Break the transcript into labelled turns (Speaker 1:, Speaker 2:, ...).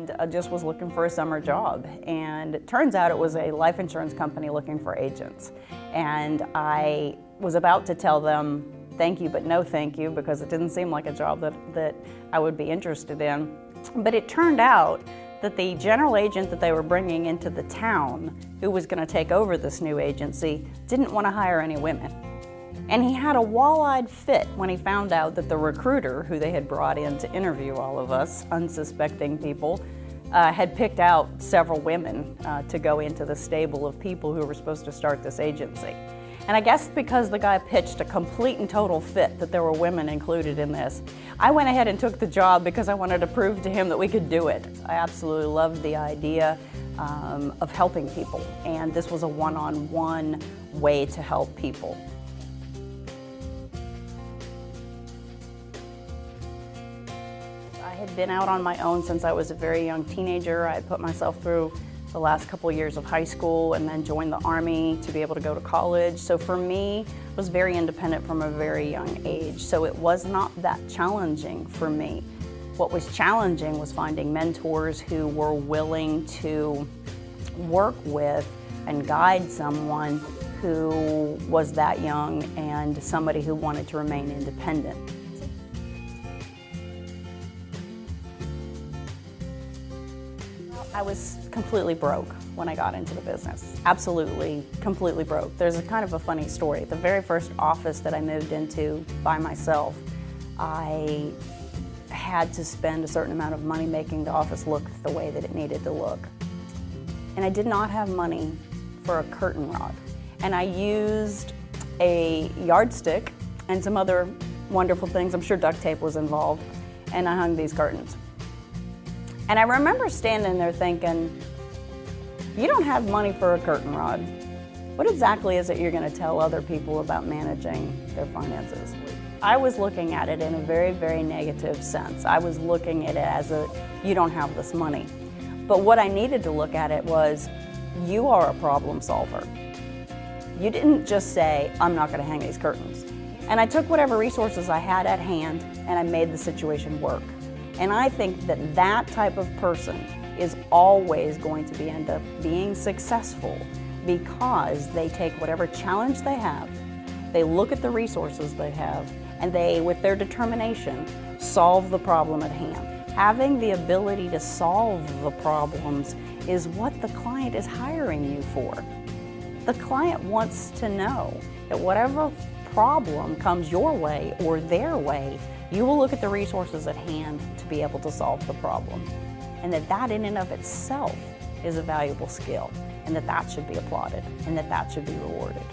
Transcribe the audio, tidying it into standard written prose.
Speaker 1: and just was looking for a summer job. And it turns out it was a life insurance company looking for agents. And I was about to tell them thank you, but no thank you, because it didn't seem like a job that I would be interested in. But it turned out that the general agent that they were bringing into the town, who was going to take over this new agency, didn't want to hire any women. And he had a wall-eyed fit when he found out that the recruiter, who they had brought in to interview all of us, unsuspecting people, had picked out several women to go into the stable of people who were supposed to start this agency. And I guess because the guy pitched a complete and total fit that there were women included in this, I went ahead and took the job because I wanted to prove to him that we could do it. I absolutely loved the idea of helping people, and this was a one-on-one way to help people. I had been out on my own since I was a very young teenager. I had put myself through the last couple of years of high school and then joined the Army to be able to go to college. So for me, it was very independent from a very young age. So it was not that challenging for me. What was challenging was finding mentors who were willing to work with and guide someone who was that young and somebody who wanted to remain independent. I was completely broke when I got into the business. Absolutely, completely broke. There's a kind of a funny story. The very first office that I moved into by myself, I had to spend a certain amount of money making the office look the way that it needed to look. And I did not have money for a curtain rod. And I used a yardstick and some other wonderful things. I'm sure duct tape was involved. And I hung these curtains. And I remember standing there thinking, you don't have money for a curtain rod. What exactly is it you're going to tell other people about managing their finances? I was looking at it in a very, very negative sense. I was looking at it as you don't have this money. But what I needed to look at it was, you are a problem solver. You didn't just say, I'm not going to hang these curtains. And I took whatever resources I had at hand and I made the situation work. And I think that that type of person is always going to end up being successful because they take whatever challenge they have, they look at the resources they have, and they, with their determination, solve the problem at hand. Having the ability to solve the problems is what the client is hiring you for. The client wants to know that whatever problem comes your way or their way, you will look at the resources at hand to be able to solve the problem. And that in and of itself is a valuable skill, and that should be applauded, and that should be rewarded.